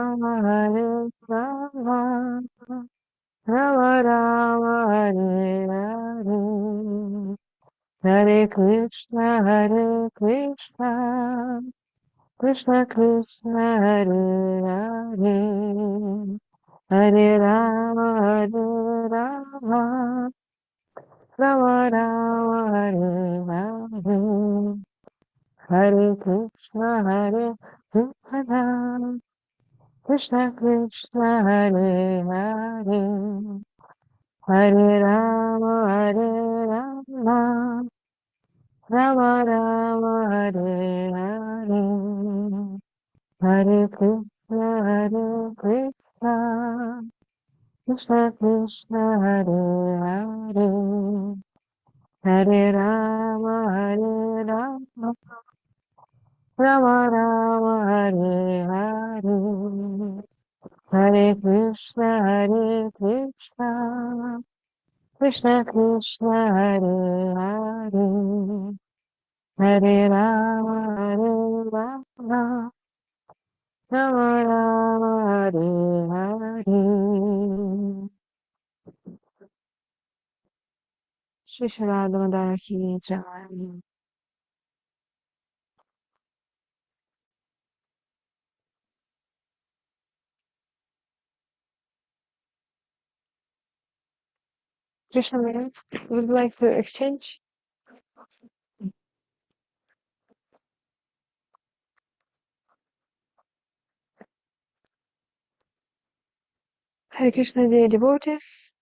Rama, Hare Rama, Rama Rama, Hare Hare, Hare Krishna, Krishna Krishna, Hare Hare, Hare Rama, Rama Rama, Hare Hare, Hare Krishna, Krishna Krishna, Hare Hare, Hare Rama, Rama Rama, Hare Hare, Hare Krishna, Krishna Krishna, Hare Hare, Hare Rama, Rama Rama, Hare Hare, Hare Krishna, Krishna Krishna, Hare Hare, Hare Rama, Rama Rama, Hare Hare. Shri Srimad Ki Jai. Krishna, madam, would you like to exchange? Hare Krishna, dear devotees.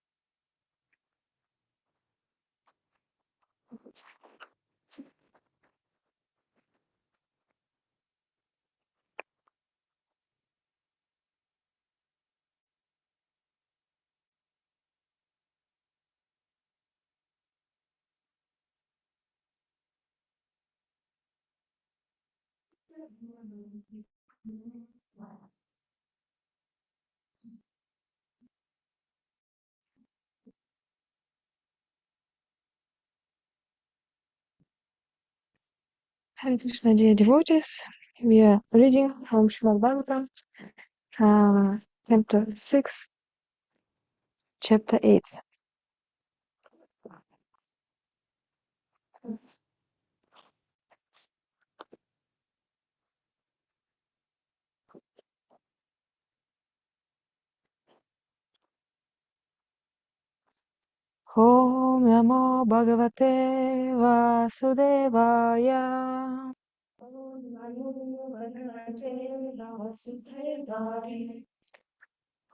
Hare Krishna, dear devotees. We are reading from Srimad Bhagavatam, Canto 6, Chapter 8. Om Namo Bhagavate Vasudevaya. Om Namo Bhagavate Vasudevaya.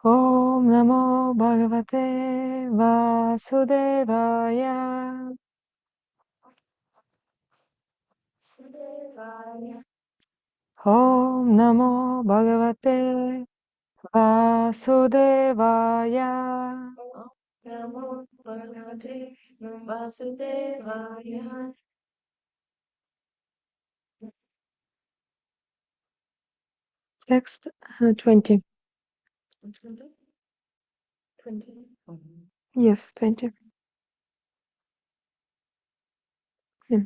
Om Namo Bhagavate Vasudevaya. Om Namo Bhagavate Vasudevaya. Namo Bhagavate Vasudevaya. Text 20. 20. Yes, 20. Yeah.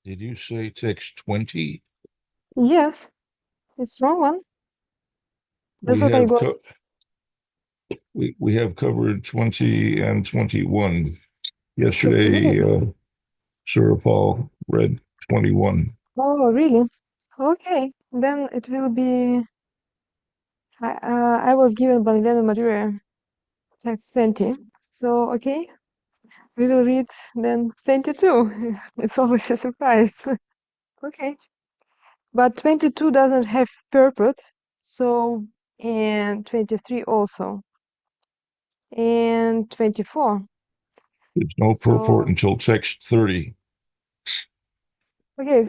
Did you say text 20? Yes, it's wrong one. That's what I got. We have covered 20 and 21. Yesterday, Surapal read 21. Oh, really? Okay, then it will be. I was given by Venu Maria text 20. So, okay, we will read then 22. It's always a surprise. Okay. But 22 doesn't have purport, so, and 23 also, and 24. There's no So, purport until text 30. okay,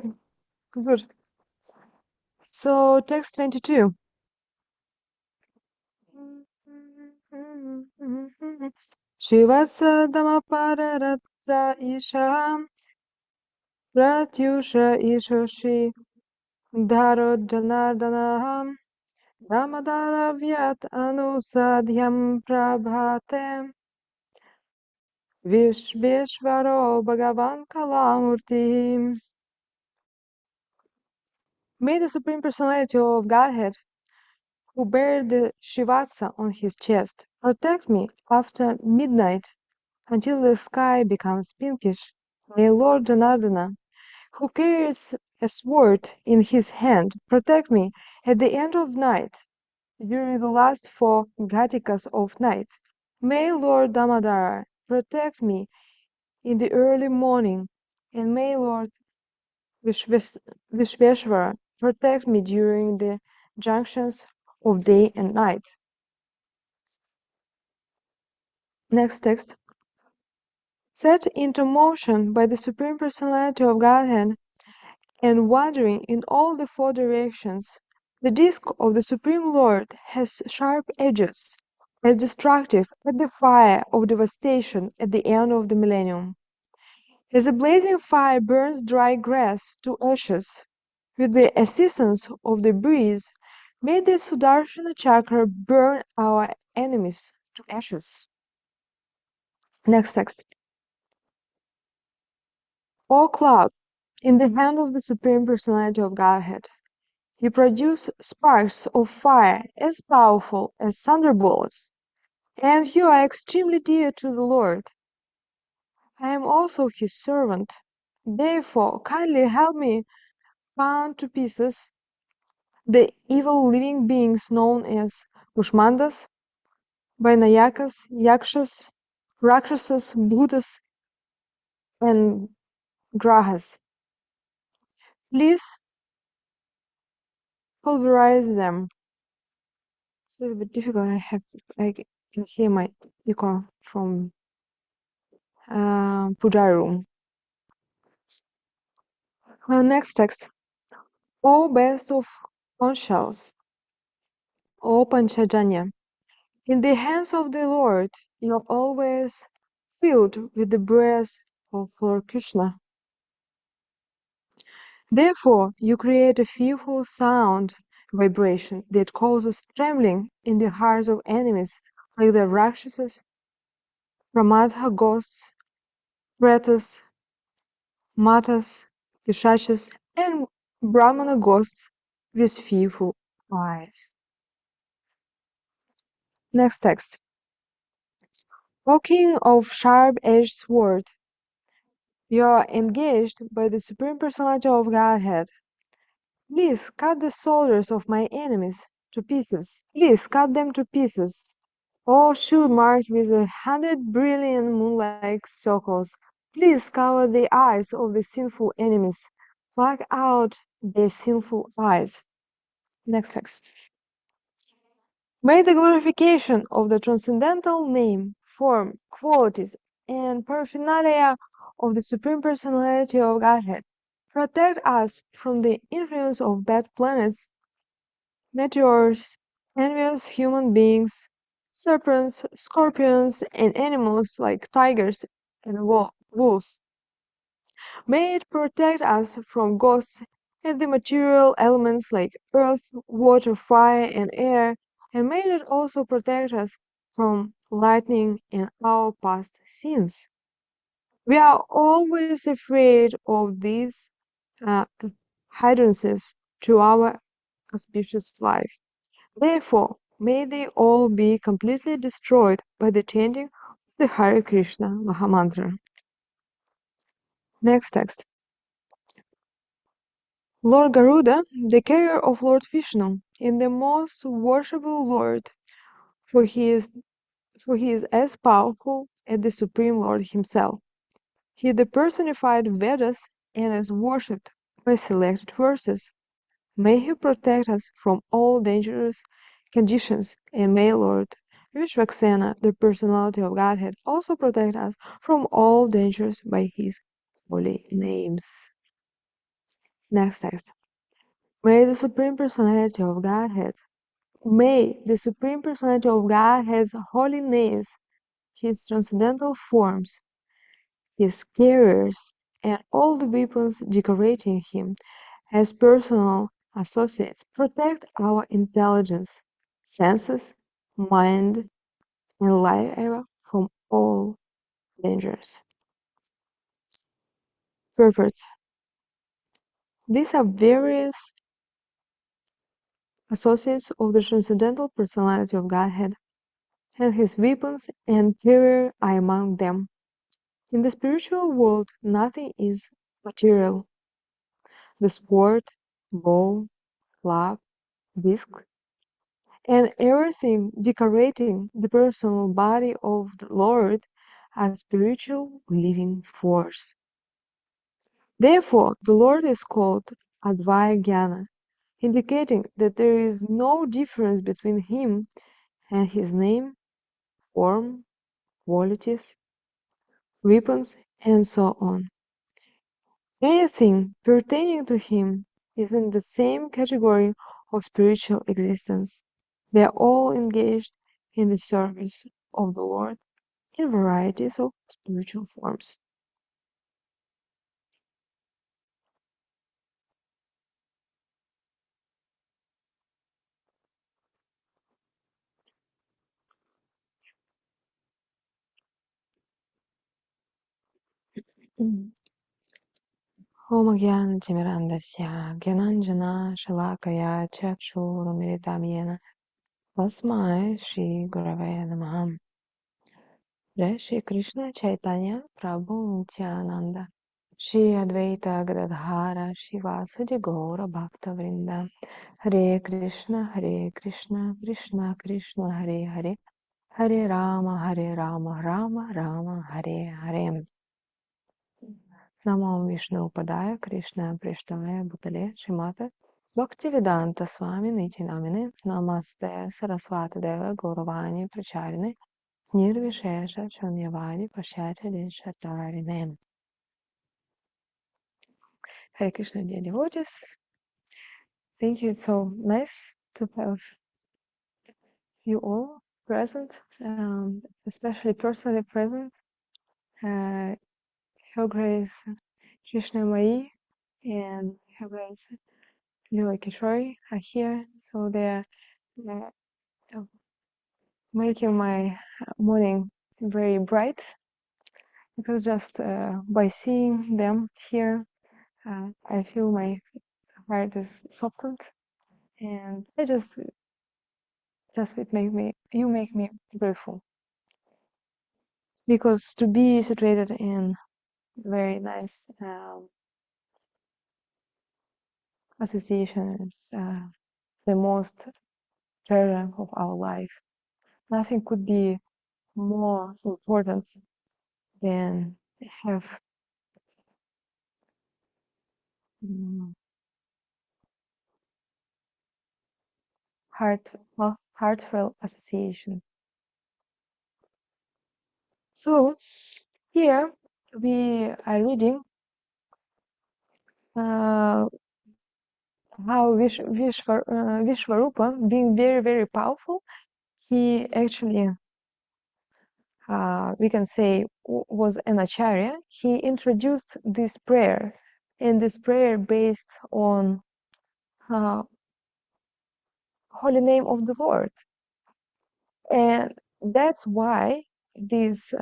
good. So, text 22. Shivasadamapararatra Isha Pratyusha Ishoshi Dharo Janardanaham Ramadaravyat Anusadhyam Prabhate Vishveshvaro Bhagavan Kalamurti. May the Supreme Personality of Godhead, who bears the Shivatsa on his chest, protect me after midnight until the sky becomes pinkish. May Lord Janardana, who carries a sword in his hand, protect me at the end of night, during the last 4 Ghatikas of night. May Lord Damodara protect me in the early morning, and may Lord Vishveshwara protect me during the junctions of day and night. Next text. Set into motion by the Supreme Personality of Godhead and wandering in all the 4 directions, the disk of the Supreme Lord has sharp edges, as destructive as the fire of devastation at the end of the millennium. As a blazing fire burns dry grass to ashes, with the assistance of the breeze, may the Sudarshana Chakra burn our enemies to ashes. Next text. O cloud, in the hand of the Supreme Personality of Godhead, you produce sparks of fire as powerful as thunderbolts, and you are extremely dear to the Lord. I am also his servant. Therefore, kindly help me pound to pieces the evil living beings known as Kushmandas, Vainayakas, Yakshas, Rakshasas, Bhutas, and Grahas. Please pulverize them. So it's a bit difficult. I can hear my echo from Puja room. Next text. O best of conch shells, O Panchajanya, in the hands of the Lord you are always filled with the breath of Lord Krishna. Therefore, you create a fearful sound vibration that causes trembling in the hearts of enemies like the Rakshasas, Pramadha ghosts, Pretas, Matas, Pishachas, and Brahmana ghosts with fearful eyes. Next text. O King of Sharp-Edged Sword, you are engaged by the Supreme Personality of Godhead. Please cut the soldiers of my enemies to pieces. Please cut them to pieces. O shield marked with 100 brilliant moon-like circles, please cover the eyes of the sinful enemies. Pluck out their sinful eyes. Next text. May the glorification of the transcendental name, form, qualities, and paraphernalia of the Supreme Personality of Godhead protect us from the influence of bad planets, meteors, envious human beings, serpents, scorpions, and animals like tigers and wolves. May it protect us from ghosts and the material elements like earth, water, fire, and air, and may it also protect us from lightning and our past sins. We are always afraid of these uh, hindrances to our auspicious life. Therefore, may they all be completely destroyed by the chanting of the Hare Krishna Mahamantra. Next text. Lord Garuda, the carrier of Lord Vishnu, is the most worshipful Lord, for he is as powerful as the Supreme Lord himself. He is the personified Vedas and is worshipped by selected verses. May he protect us from all dangerous conditions, and may Lord Vishvaksena, the personality of Godhead, also protect us from all dangers by his holy names. Next text. May the Supreme Personality of Godhead, may the Supreme Personality of Godhead's holy names, his transcendental forms, his carriers, and all the weapons decorating him as personal associates protect our intelligence, senses, mind, and life ever from all dangers. Perfect. These are various associates of the transcendental personality of Godhead, and his weapons and terror are among them. In the spiritual world, nothing is material. The sword, bow, club, disc, and everything decorating the personal body of the Lord are spiritual living force. Therefore, the Lord is called Advaya Jnana, indicating that there is no difference between him and his name, form, qualities, weapons, and so on. Anything pertaining to him is in the same category of spiritual existence. They are all engaged in the service of the Lord in varieties of spiritual forms. ॐ ज्ञानतिमिरान्धस्य ज्ञानाञ्जनशलाकया चक्षुरुमिलितं येन तस्मै श्रीगुरवे नमः जय श्री कृष्ण चैतन्य प्रभु नित्यानंद श्री अद्वैत गदाधर शिवासदि गौर भक्तवृंद हरे कृष्ण कृष्ण कृष्ण हरे हरे हरे राम राम राम हरे हरे नमो विष्णुपदाय कृष्ण पृष्ठाय भूतले श्रीमते भक्तिवेदांत स्वामी निधि नामिने नमस्ते सरस्वती देव गौरवाणी प्रचारिणे निर्विशेष शून्यवादी पश्चात देशतारिणे Hare Krishna, dear devotees. Thank you. It's so nice to have you all present, especially personally present. Her Grace Krishna Mai and Her Grace Lila Kishori are here, so they're uh, making my morning very bright because just by seeing them here, I feel my heart is softened, and I just it make me grateful because to be situated in very nice association is the most treasure of our life. Nothing could be more important than have mm, heartfelt association. So here we are reading how Vishvarupa, being very, very powerful, he actually, we can say, was an acharya. He introduced this prayer, and this prayer based on holy name of the Lord. And that's why this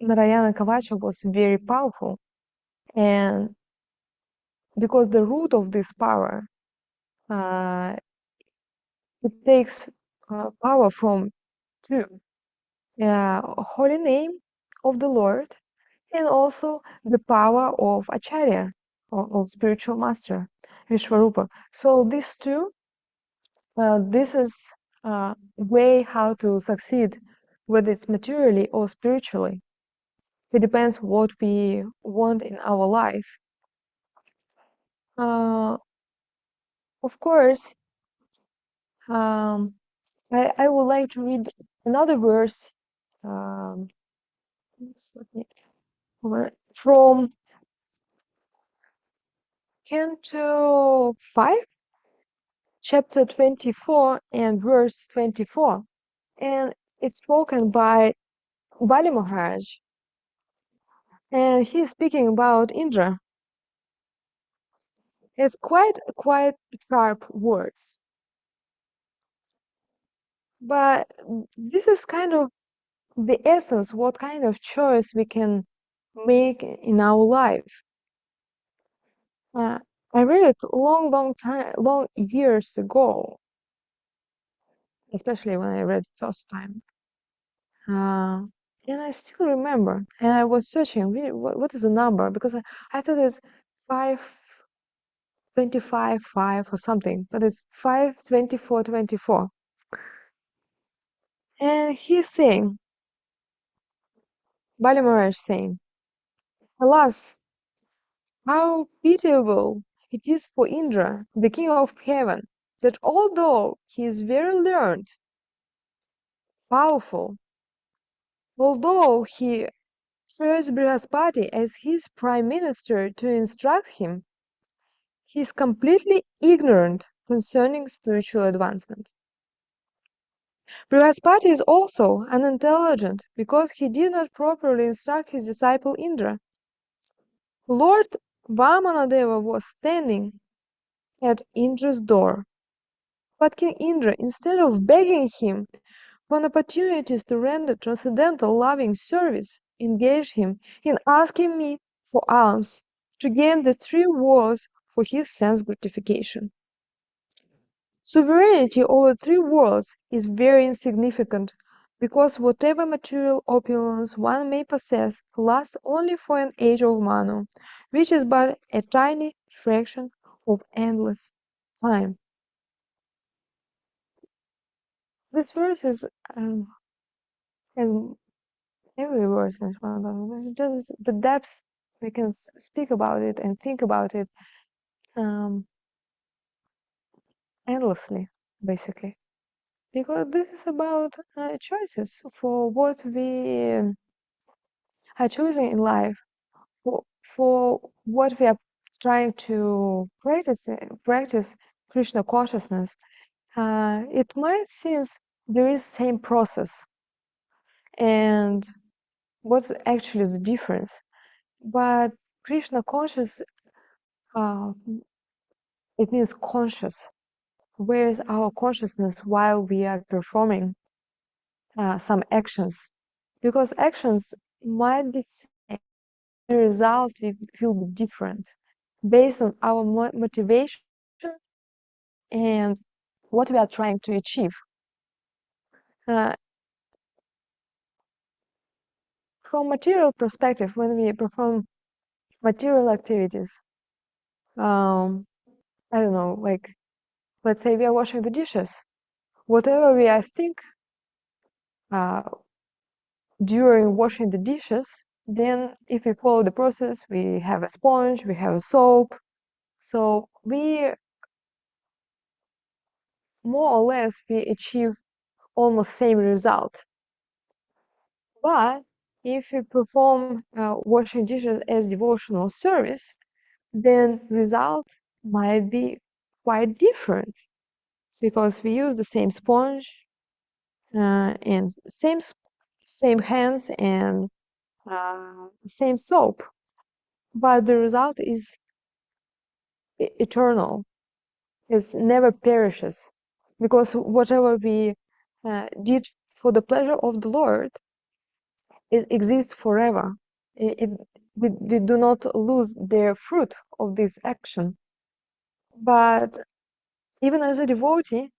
Narayana Kavacha was very powerful. And because the root of this power, it takes power from two, holy name of the Lord, and also the power of Acharya, of spiritual master, Vishvarupa. So these two, this is way how to succeed, whether it's materially or spiritually. It depends what we want in our life. Of course, I would like to read another verse from Canto 5, chapter 24 and verse 24. And it's spoken by Bali Maharaj. And he's speaking about Indra. It's quite sharp words. But this is kind of the essence, what kind of choice we can make in our life. I read it long years ago, especially when I read first time. And I still remember. And I was searching, really, what is the number? Because I thought it's 525, 5 or something, but it's 524, 24. And he's saying, Bali Maharaj saying, alas, how pitiable it is for Indra, the king of heaven, that although he is very learned, powerful, although he chose Brihaspati as his prime minister to instruct him, he is completely ignorant concerning spiritual advancement. Brihaspati is also unintelligent because he did not properly instruct his disciple Indra. Lord Vamanadeva was standing at Indra's door, but King Indra, instead of begging him for opportunities to render transcendental loving service, engaged him in asking me for alms to gain the three worlds for his sense gratification. Sovereignty over three worlds is very insignificant because whatever material opulence one may possess lasts only for an age of Manu, which is but a tiny fraction of endless time. This verse is as every verse in Srimad. It's just the depths we can speak about it and think about it um, endlessly, basically. Because this is about choices for what we are choosing in life, for what we are trying to practice Krishna consciousness. It might seem there is same process, and what's actually the difference? But Krishna conscious, uh, it means conscious. Where is our consciousness while we are performing some actions? Because actions might be same, the result will be different based on our motivation and what we are trying to achieve. Uh, from material perspective, when we perform material activities, I don't know, like let's say we are washing the dishes, whatever we I think uh, during washing the dishes, then if we follow the process, we have a sponge, we have a soap, so we more or less we achieve almost same result. But if we perform washing dishes as devotional service, then result might be quite different because we use the same sponge and same hands and same soap, but the result is eternal. It never perishes because whatever we did for the pleasure of the Lord, it exists forever. We do not lose the fruit of this action. But even as a devotee,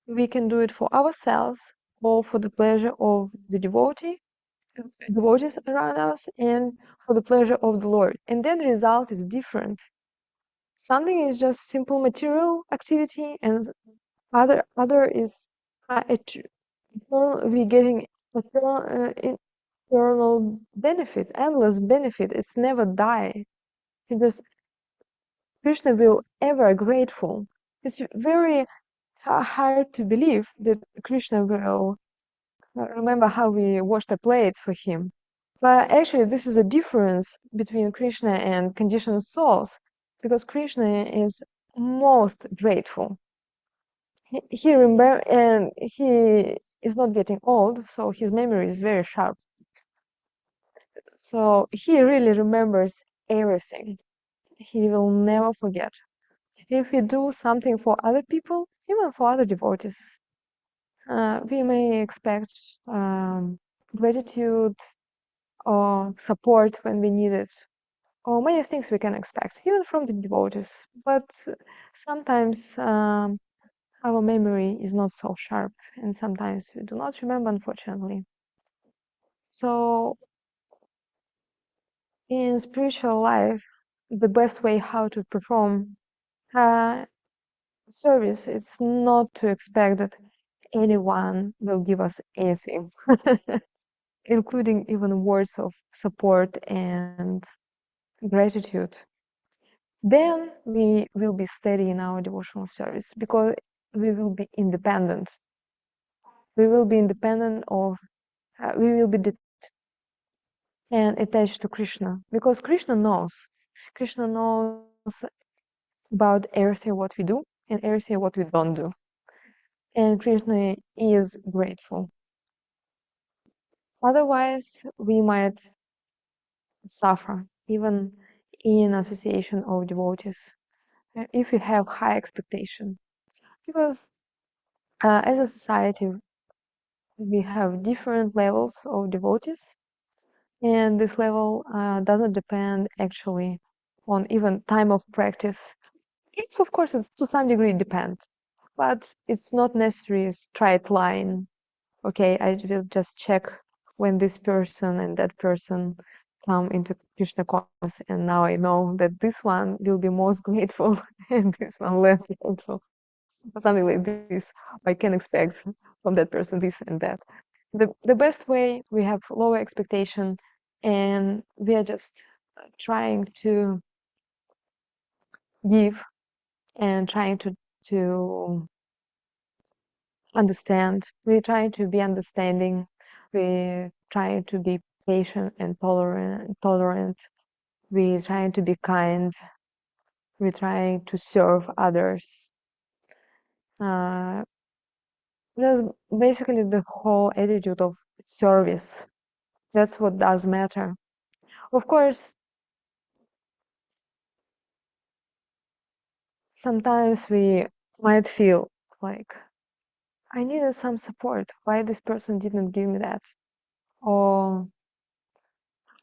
we can do it for ourselves or for the pleasure of the devotees around us and for the pleasure of the Lord. And then the result is different. Something is just simple material activity and other is we getting eternal benefit, endless benefit. It's never die. It just Krishna will ever grateful. It's very hard to believe that Krishna will remember how we washed a plate for him. But actually, this is a difference between Krishna and conditioned souls, because Krishna is most grateful. He remember and he is not getting old, so his memory is very sharp. So he really remembers everything. He will never forget. If we do something for other people, even for other devotees, we may expect gratitude or support when we need it. or many things we can expect, even from the devotees. But sometimes our memory is not so sharp, and sometimes we do not remember, unfortunately. So in spiritual life, the best way how to perform uh, service is not to expect that anyone will give us anything, including even words of support and gratitude. Then we will be steady in our devotional service because we will be independent. We will be independent of, we will be and attached to Krishna because Krishna knows. Krishna knows about everything what we do and everything what we don't do. And Krishna is grateful. Otherwise, we might suffer, even in association of devotees, if we have high expectation. Because as a society, we have different levels of devotees, and this level doesn't depend actually on even time of practice. It's of course it's to some degree depends, but it's not necessarily a straight line. Okay, I will just check when this person and that person come into Krishna consciousness, and now I know that this one will be most grateful and this one less grateful, or something like this. I can expect from that person this and that. The best way, we have lower expectation, and we are just trying to give and trying to understand. We're trying to be understanding. We're trying to be patient and tolerant. We're trying to be kind. We're trying to serve others. Uh, that's basically the whole attitude of service. That's what does matter. Of course, sometimes we might feel like I needed some support. Why this person didn't give me that? Or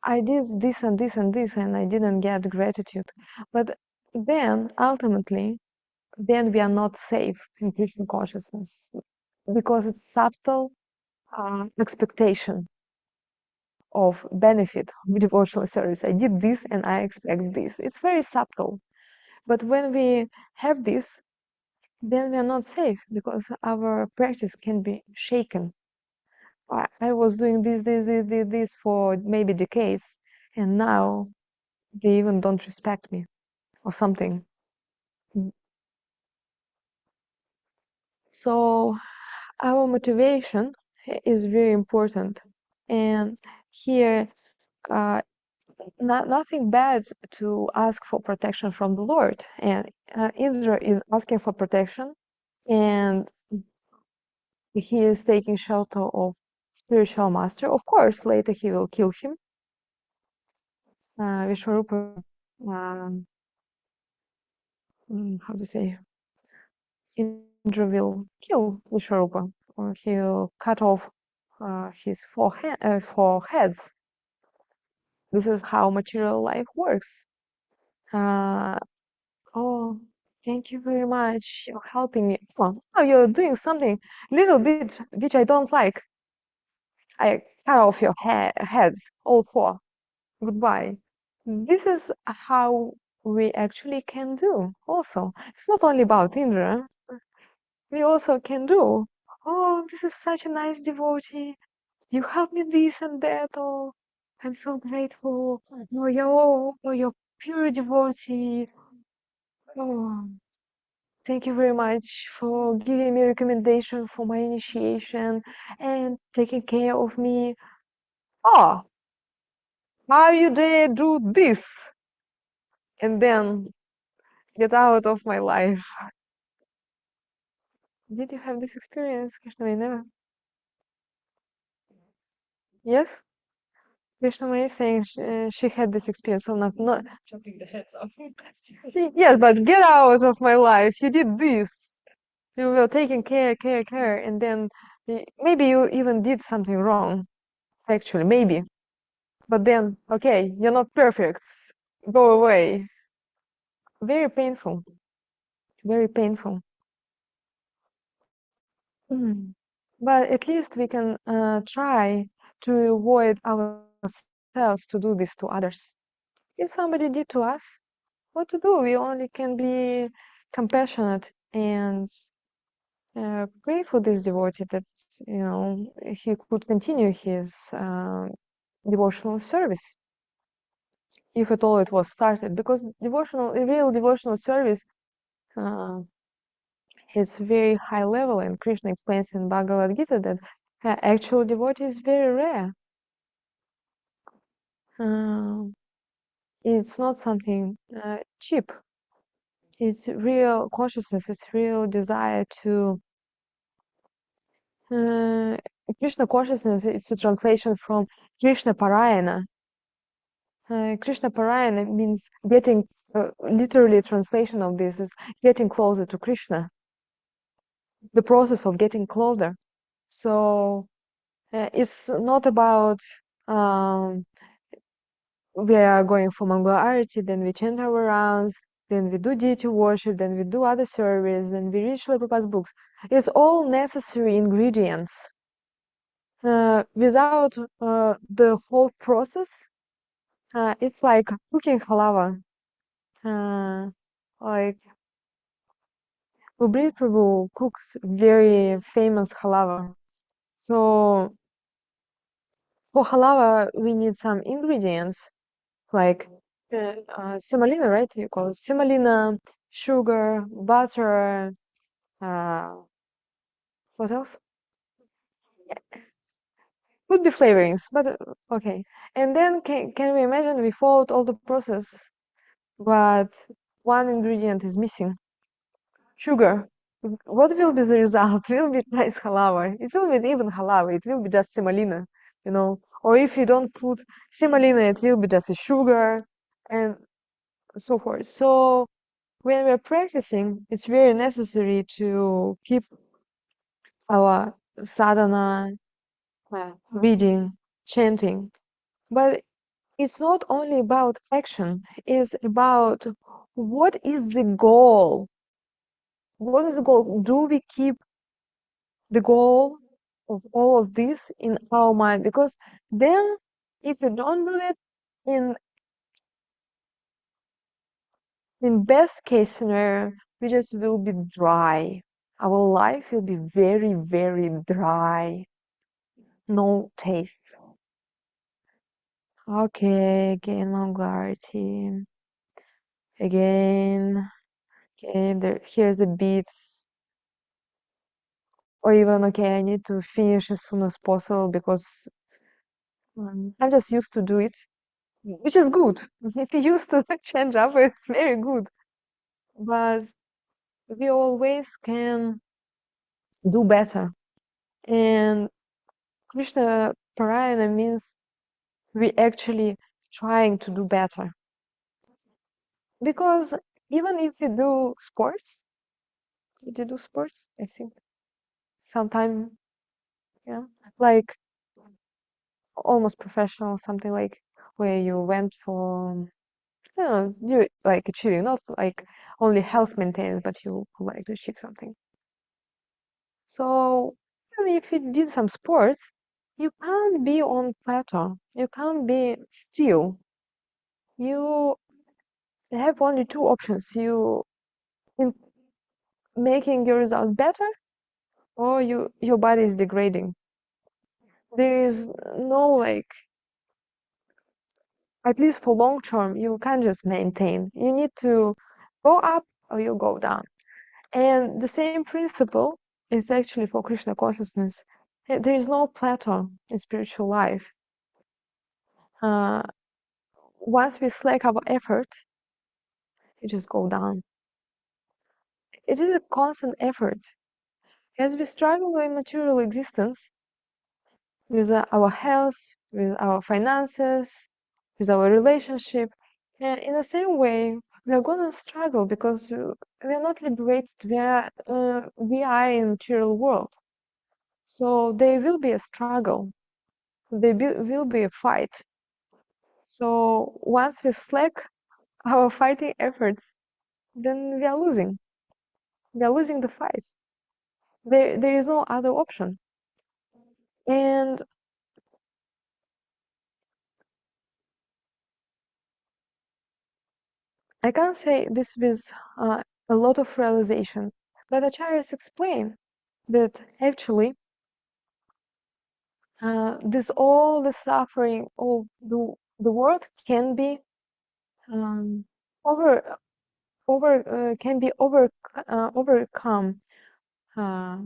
I did this and this and this and I didn't get gratitude. But then ultimately, then we are not safe in Krishna consciousness because it's subtle expectation of benefit of devotional service. I did this and I expect this. It's very subtle. But when we have this, then we are not safe because our practice can be shaken. I was doing this for maybe decades, and now they even don't respect me or something. So our motivation is very important, and here nothing bad to ask for protection from the Lord, and Indra is asking for protection, and he is taking shelter of spiritual master. Of course, later he will kill him. Vishwarupa, how to say, Indra will kill Vishwarupa, or he'll cut off his four heads. This is how material life works. Uh, oh, thank you very much. You're helping me. Oh, now you're doing something little bit which I don't like. I cut off your heads, all four. Goodbye. This is how we actually can do also. It's not only about Indra. We also can do. Oh, this is such a nice devotee. You help me this and that. Oh, I'm so grateful. Oh, you're pure devotee. Oh, thank you very much for giving me recommendation for my initiation and taking care of me. Oh, how you dare do this? And then get out of my life. Did you have this experience, Krishna? I never. Yes? Krishna is saying she had this experience of not chopping the heads off. Yes, but get out of my life. You did this. You were taking care, and then maybe you even did something wrong. Actually, maybe. But then, okay, you're not perfect. go away. Very painful. Very painful. Mm. But at least we can try to avoid ourselves to do this to others. If somebody did to us, what to do? We only can be compassionate and pray for this devotee that he could continue his devotional service, if at all it was started. Because real devotional service, uh, it's very high level, and Krishna explains in Bhagavad Gita that actual devotee is very rare. Uh, it's not something cheap. It's real consciousness. It's real desire to uh, Krishna consciousness. It's a translation from Krishna Parayana. Krishna Parayana means getting. Literally, translation of this is getting closer to Krishna. The process of getting closer. So it's not about we are going for Mangala Arati, then we chant our rounds, then we do deity worship, then we do other service, then we read Srila Prabhupada's books. It's all necessary ingredients. Without the whole process, it's like cooking halava. Like Ubrid Prabhu cooks very famous halava. So for halava, we need some ingredients like semolina, right? You call it semolina, sugar, butter, uh, what else? Could be flavorings, but okay. And then can we imagine we followed all the process, but one ingredient is missing, sugar. What will be the result? Will be nice halava. It will be even halava. It will be just semolina, you know. Or if you don't put semolina, it will be just a sugar and so forth. So when we're practicing, it's very necessary to keep our sadhana, reading, chanting. But it's not only about action, it's about what is the goal? What is the goal? Do we keep the goal of all of this in our mind? Because then, if you don't do it, in best case scenario, we just will be dry. Our life will be very, very dry. No taste. Okay, again, Mangalarti. Again. Okay, here's the beats. Or even, okay, I need to finish as soon as possible because I'm just used to do it, which is good. If you used to change up, it's very good. But we always can do better. And Krishna Parayana means we actually trying to do better. Because even if you do sports, did you do sports? I think sometime, yeah, like almost professional, something like where you went for, I don't know, you like achieving, not like only health maintenance, but you would like to achieve something. So even if you did some sports, you can't be on plateau. You can't be still. You have only two options. You in making your result better, or your body is degrading. There is no like, at least for long term, you can't just maintain. You need to go up or you go down. And the same principle is actually for Krishna consciousness. There is no plateau in spiritual life. Uh, Once we slack our effort, it just go down. It is a constant effort. As we struggle with material existence, with our health, with our finances, with our relationship, and in the same way, we are gonna struggle because we are not liberated. We are in material world, so there will be a struggle. There will be a fight. So once we slack, our fighting efforts, then we are losing. We are losing the fight. There is no other option. And I can't say this with a lot of realization, but acharyas explain that actually this all the suffering of the world can be um, over can be overcome uh,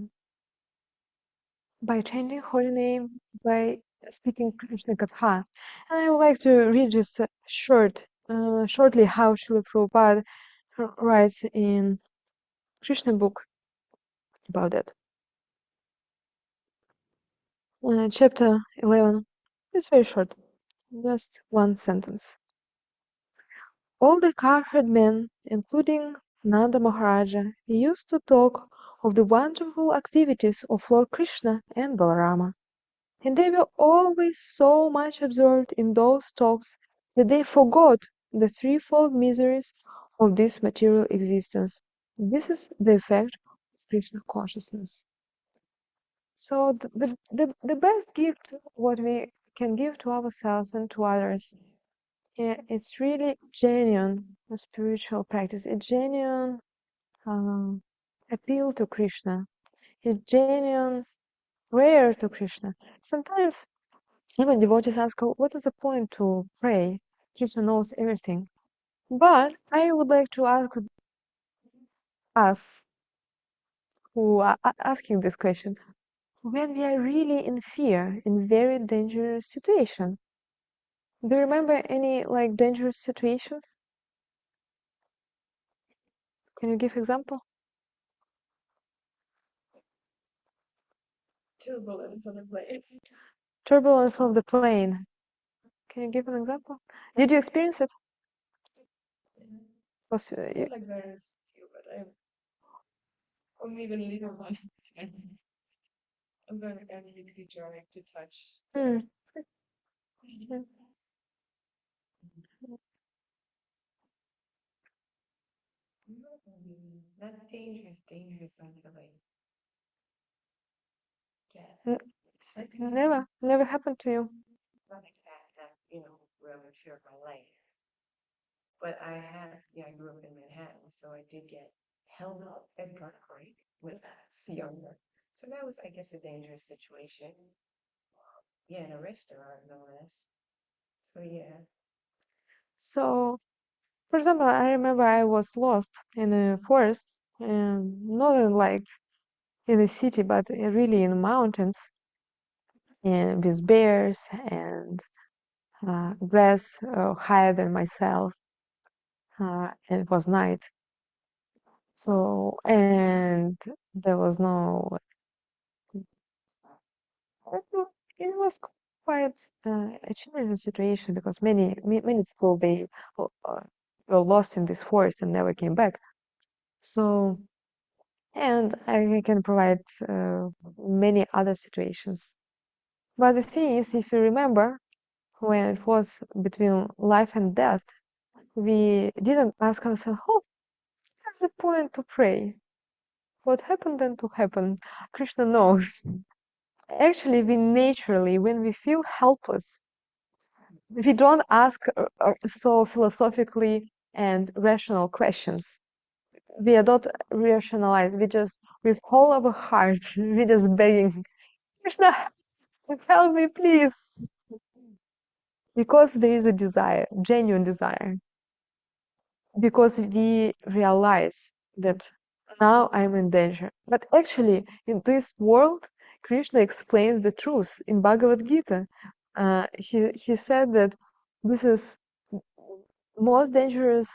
by chanting holy name, by speaking Krishna Katha. And I would like to read just shortly how Srila Prabhupada writes in Krishna book about that. Chapter 11. It's very short, just one sentence. All the cowherd men, including Nanda Maharaja, used to talk of the wonderful activities of Lord Krishna and Balarama, and they were always so much absorbed in those talks that they forgot the threefold miseries of this material existence. This is the effect of Krishna consciousness. So the best gift what we can give to ourselves and to others, it's really genuine spiritual practice, a genuine appeal to Krishna, a genuine prayer to Krishna. Sometimes even devotees ask, "Oh, what is the point to pray? Krishna knows everything." But I would like to ask us who are asking this question, when we are really in fear, in very dangerous situation. Do you remember any like dangerous situation? Can you give example? Turbulence on the plane. Turbulence on the plane. Can you give an example? Did you experience it? Was, like very few, but I only even little one. I'm very energetically trying to touch. Mm. Mm. Not dangerous, dangerous on the way. Yeah. Never happened to you. Not like that, where I'm sure of my life. But I grew up in Manhattan, so I did get held up at gunpoint when I was younger. So that was, I guess, a dangerous situation. Yeah, in a restaurant, no less. So yeah. So, for example, I remember I was lost in a forest, and not in like in a city, but really in mountains, and with bears and grass higher than myself. And it was night, so and there was no. It was quite a challenging situation because many people they were lost in this forest and never came back. So, and I can provide many other situations. But the thing is, if you remember, when it was between life and death, we didn't ask ourselves, "Oh, what's the point to pray? What happened then to happen? Krishna knows." Actually, we naturally, when we feel helpless, we don't ask so philosophically and rational questions. We are not rationalize. We just, with all our heart, we just begging, Krishna, help me, please. Because there is a desire, genuine desire. Because we realize that now I'm in danger. But actually, in this world, Krishna explains the truth in Bhagavad Gita. He said that this is most dangerous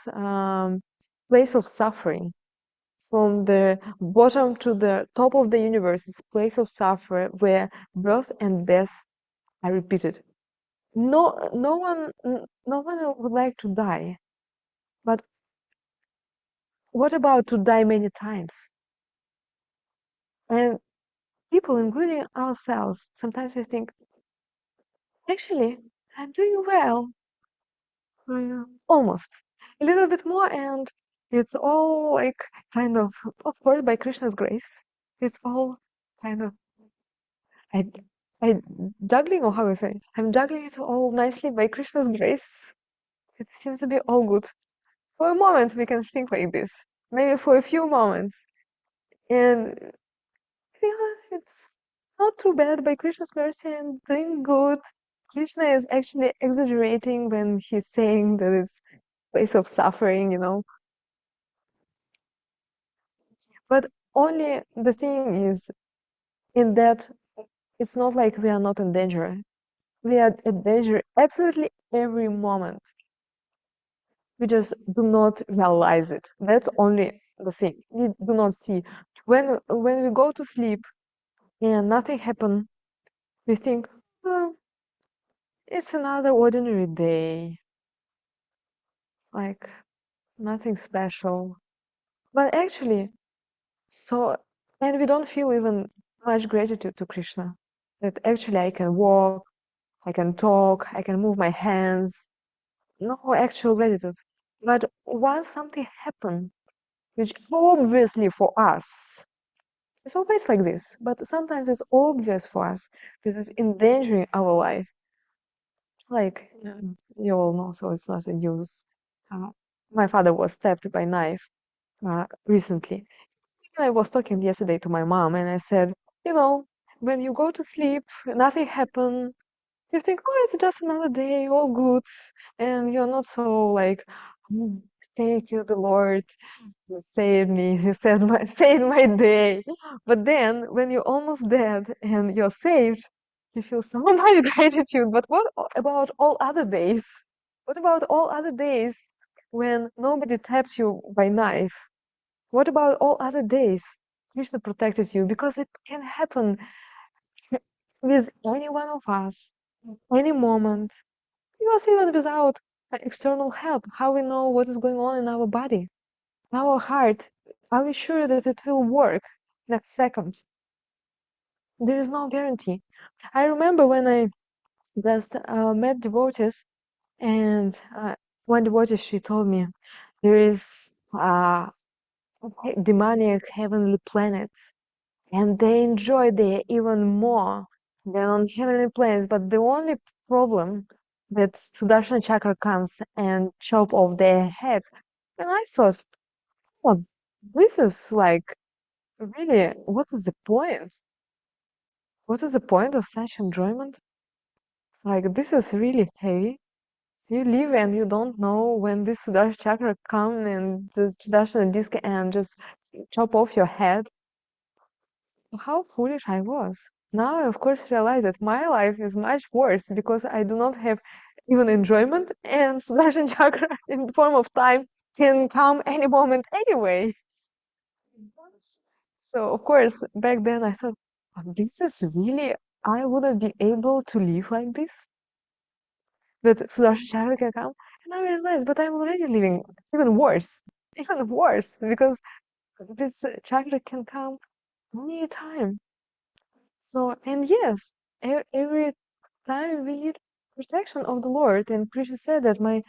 place of suffering. From the bottom to the top of the universe is place of suffering where birth and death are repeated. No one would like to die. But what about to die many times? And people, including ourselves, sometimes we think, actually, I'm doing well. Almost. a little bit more, and it's all like kind of course, by Krishna's grace. It's all kind of I, I juggling, or how you say? I'm juggling it all nicely by Krishna's grace. It seems to be all good. For a moment, we can think like this. Maybe for a few moments, and yeah, it's not too bad. By Krishna's mercy, I'm doing good. Krishna is actually exaggerating when he's saying that it's place of suffering. But only the thing is, in that it's not like we are not in danger. We are in danger absolutely every moment. We just do not realize it. That's only the thing. We do not see. When we go to sleep and nothing happen, we think, oh, it's another ordinary day, like nothing special. But actually, so, and we don't feel even much gratitude to Krishna. That actually I can walk, I can talk, I can move my hands. No actual gratitude. But once something happens, which obviously for us, it's always like this, but sometimes it's obvious for us this is endangering our life. Like you all know, so it's not a news. Uh, my father was stabbed by knife recently. I was talking yesterday to my mom, and I said, when you go to sleep, nothing happened. You think, oh, it's just another day, all good, and you're not so like, "Mm, thank you, the Lord, you saved me, you saved my day." But then, when you're almost dead and you're saved, you feel so much gratitude. But what about all other days? What about all other days when nobody tapped you by knife? What about all other days? Krishna protected you because it can happen with any one of us, any moment. Because even without external help, how we know what is going on in our body, our heart, are we sure that it will work next second? There is no guarantee. I remember when I just met devotees, and one devotee, she told me there is demonic heavenly planets, and they enjoy there even more than on heavenly planets. But the only problem that Sudarshan Chakra comes and chop off their heads. And I thought, oh, this is like really, what is the point? What is the point of such enjoyment? Like, this is really heavy. You live and you don't know when this Sudarshan Chakra come and the Sudarshan disc and just chop off your head. How foolish I was. Now I of course realize that my life is much worse because I do not have even enjoyment, and Sudarshan Chakra in the form of time can come any moment anyway. So of course back then I thought, "Oh, this is really, I wouldn't be able to live like this. That Sudarshan Chakra can come." And I realized, but I'm already living even worse. Even worse because this chakra can come any time. So, and yes, every time we need protection of the Lord, and Krishna said that my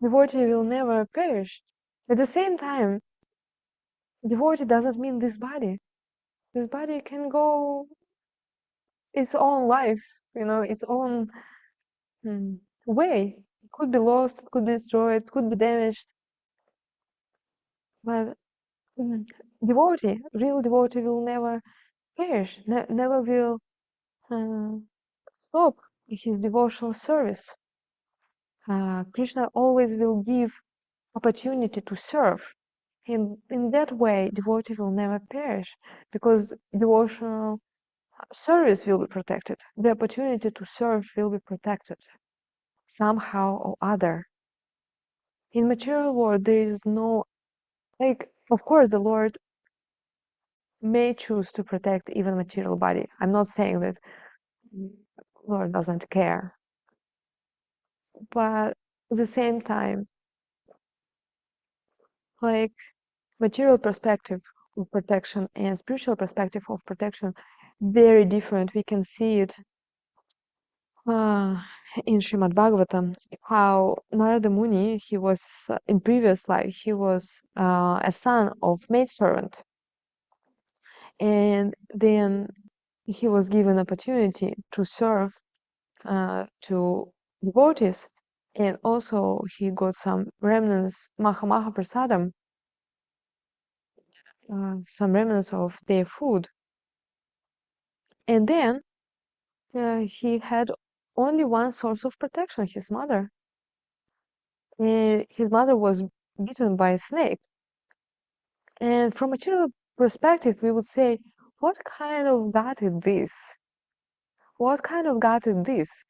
devotee will never perish. At the same time, devotee doesn't mean this body. This body can go its own life, its own mm, way. It could be lost, it could be destroyed, it could be damaged. But mm, real devotee will never perish, never will uh, stop his devotional service. Krishna always will give opportunity to serve. In that way, devotee will never perish because devotional service will be protected. The opportunity to serve will be protected somehow or other. In material world, there is no, like, of course, the Lord may choose to protect even material body. I'm not saying that Lord doesn't care, but at the same time, like, material perspective of protection and spiritual perspective of protection, very different. We can see it in Srimad Bhagavatam how Narada Muni, he was in previous life, he was a son of maidservant, and then he was given opportunity to serve to devotees, and also he got some remnants, Maha Prasadam, some remnants of their food, and then he had only one source of protection, his mother. His mother was bitten by a snake. And from material perspective, we would say, what kind of God is this? What kind of God is this?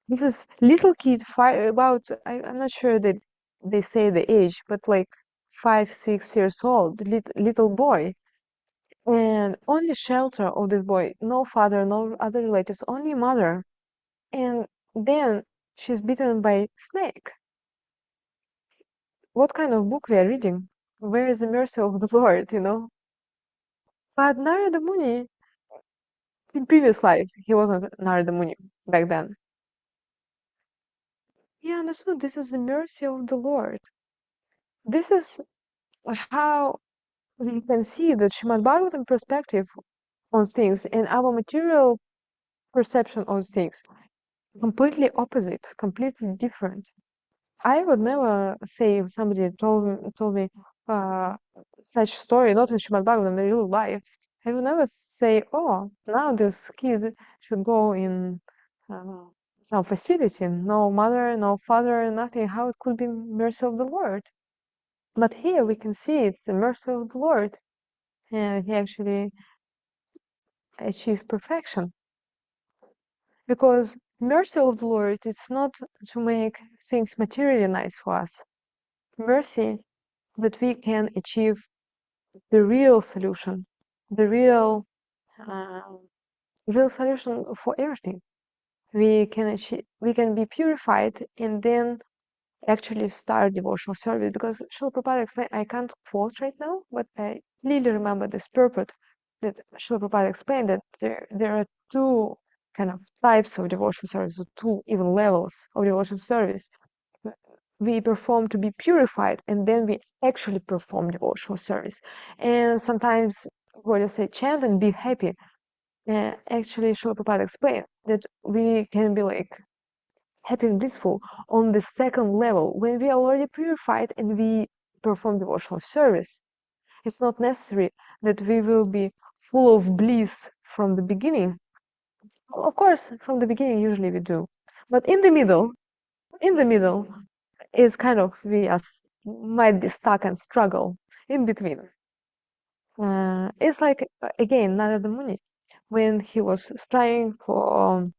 This is little kid, about, I'm not sure that they say the age, but like 5, 6 years old, little boy. And only shelter of this boy, no father, no other relatives, only mother. And then she's bitten by snake. What kind of book we are reading? Where is the mercy of the Lord, you know? But Narada Muni, in previous life, he wasn't Narada Muni back then. He understood this is the mercy of the Lord. This is how we can see the Srimad Bhagavatam perspective on things and our material perception on things completely opposite, completely different. I would never say if somebody told me uh, such story, not in Srimad Bhagavatam, in real life. I would never say, "Oh, now this kid should go in uh, some facility. No mother, no father, nothing. How it could be mercy of the Lord?" But here we can see it's the mercy of the Lord, and he actually achieved perfection. Because mercy of the Lord, it's not to make things materially nice for us. Mercy that we can achieve the real solution, the uh, real solution for everything. We can be purified and then actually start devotional service. Because Srila Prabhupada explained, I can't quote right now, but I clearly remember this purport that Srila Prabhupada explained that there are two kind of types of devotional service, or two even levels of devotional service. We perform to be purified, and then we actually perform devotional service. And sometimes we just say chant and be happy. Actually, Srila Prabhupada explained that we can be like happy and blissful on the second level when we are already purified and we perform devotional service. It's not necessary that we will be full of bliss from the beginning. Of course, from the beginning, usually we do, but in the middle, is kind of might be stuck and struggle in between. It's like again Narada Muni, when he was striving for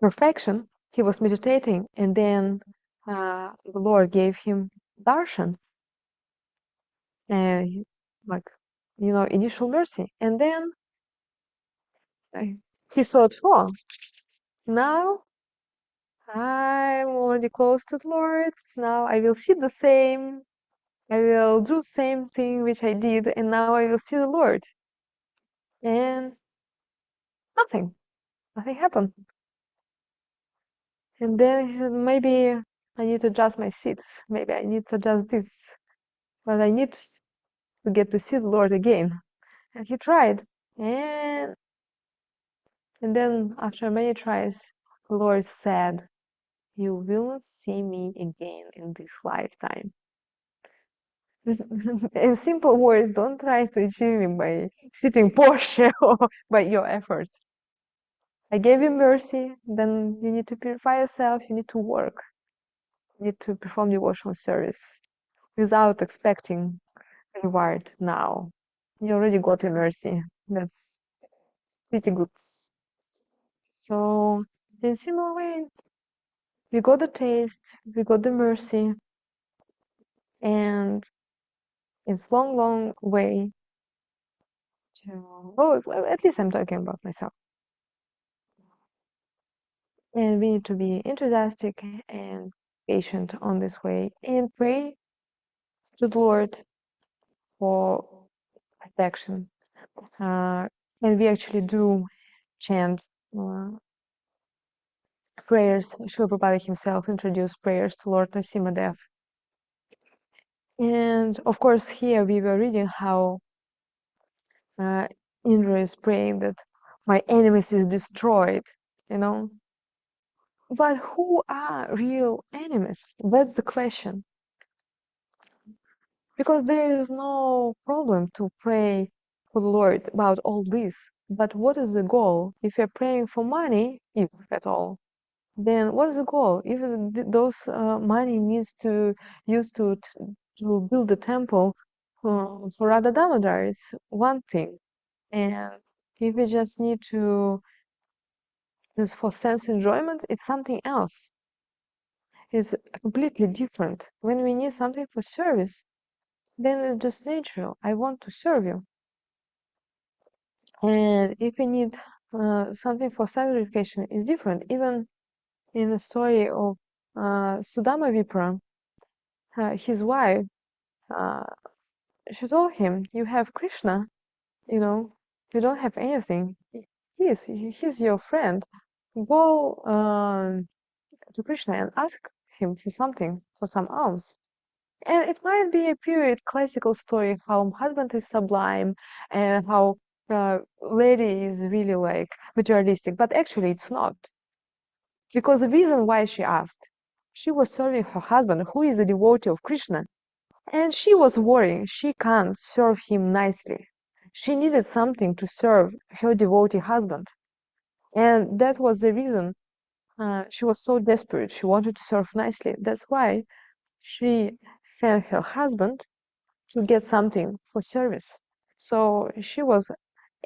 perfection, he was meditating, and then the Lord gave him darshan, and like initial mercy, and then uh, he thought, oh, now I'm already close to the Lord. Now I will see the same. I will do the same thing which I did, and now I will see the Lord. And nothing, nothing happened. And then he said, maybe I need to adjust my seats. Maybe I need to adjust this. But I need to get to see the Lord again. And he tried. And and then after many tries, the Lord said, you will not see me again in this lifetime. In simple words, don't try to achieve me by sitting Porsche or by your efforts. I gave you mercy, then you need to purify yourself, you need to work, you need to perform devotional service without expecting reward now. You already got your mercy. That's pretty good. So, in similar way, we got the taste, we got the mercy, and it's long way to, well, at least I'm talking about myself. And we need to be enthusiastic and patient on this way and pray to the Lord for protection. And we actually do chant prayers. Srila Prabhupada himself introduced prayers to Lord Nrsimhadev. And of course, here we were reading how Indra is praying that my enemies is destroyed, you know. But who are real enemies? That's the question. Because there is no problem to pray for the Lord about all this. But what is the goal? If you're praying for money, if at all, then what is the goal? If those money needs to use to build a temple for Radha Damodar, it's one thing. And if we just need to this for sense enjoyment, it's something else. It's completely different. When we need something for service, then it's just natural. I want to serve you. And if we need something for satisfaction, it's different. Even in the story of Sudama Vipra, his wife, uh, she told him, "You have Krishna, you know, you don't have anything. He's your friend. Go to Krishna and ask him for something, for some alms." And it might be a period classical story how husband is sublime and how lady is really like materialistic, but actually it's not. Because the reason why she asked, she was serving her husband, who is a devotee of Krishna, and she was worrying she can't serve him nicely. She needed something to serve her devotee husband. And that was the reason she was so desperate. She wanted to serve nicely. That's why she sent her husband to get something for service. So she was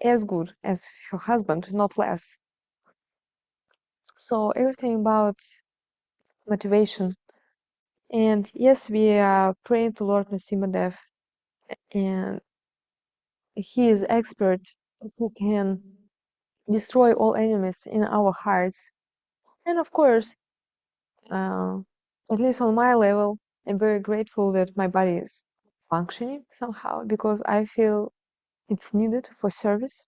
as good as her husband, not less. So everything about motivation. And yes, we are praying to Lord Nrsimhadev, and he is expert who can destroy all enemies in our hearts. And of course, uh, at least on my level, I'm very grateful that my body is functioning somehow because I feel it's needed for service.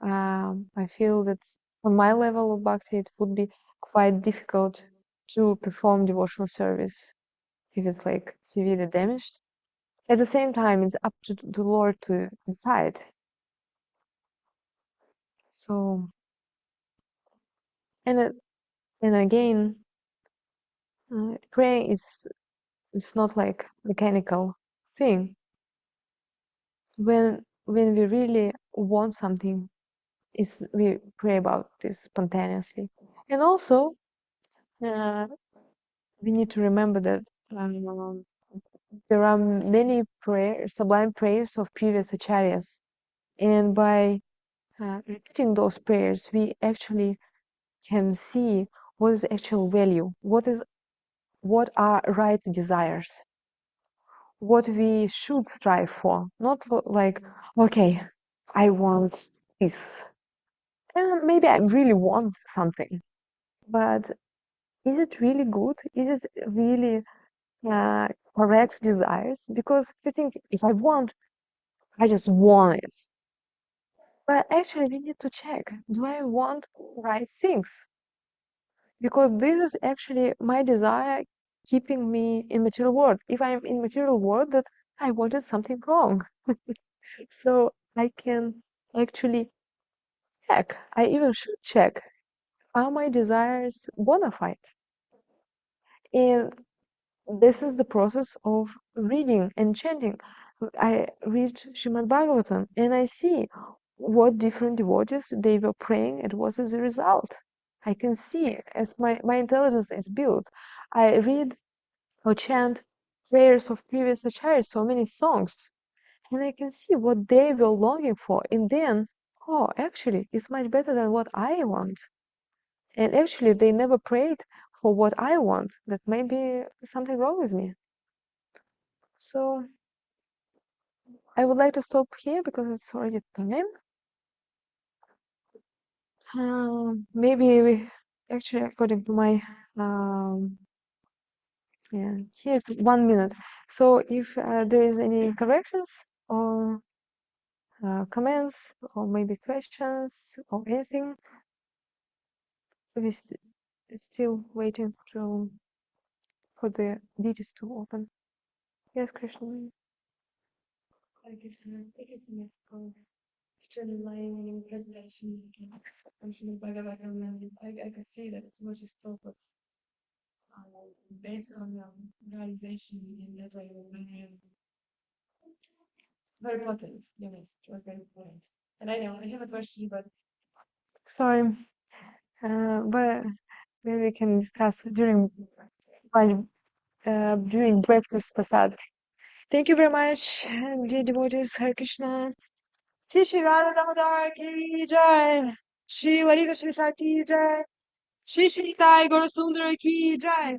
I feel that on my level of bhakti, it would be quite difficult to perform devotional service if it's like severely damaged. At the same time, it's up to the Lord to decide. So, and and again, praying is it's not like mechanical thing. When we really want something, is we pray about this spontaneously, and also uh, we need to remember that there are many prayers, sublime prayers of previous acharyas, and by repeating those prayers, we actually can see what is actual value, what are right desires, what we should strive for. Not like, okay, I want this, and maybe I really want something, but is it really good? Is it really correct desires? Because you think if I want, I just want it. But actually, we need to check, do I want right things? Because this is actually my desire keeping me in material world. If I'm in material world, that I wanted something wrong. So I can actually check. I even should check, are my desires bona fide? And this is the process of reading and chanting. I read Srimad Bhagavatam and I see what different devotees they were praying and what is the result. I can see as my intelligence is built. I read or chant prayers of previous acharyas, so many songs, and I can see what they were longing for. And then, oh, actually, it's much better than what I want. And actually, they never prayed for what I want. That may be something wrong with me. So I would like to stop here because it's already time. Maybe we actually, according to my yeah, here it's 1 minute. So if there is any corrections or comments or maybe questions or anything, please It's still waiting for the beaches to open. Yes, Krishna. Krishna, thank you so much for such an enlightening presentation on Srimad Bhagavatam, and I can see that it's much focus based on realization in that way. Very potent. Yes, it was very potent. And I know I have a question, but sorry, but maybe we can discuss during breakfast prasad. Thank you very much, dear devotees. Hare Krishna. Shri Shri Radha Damodar ki jai. Shri Lalita Shri ki jai. Shri Shri Sai Gaurasundara ki jai.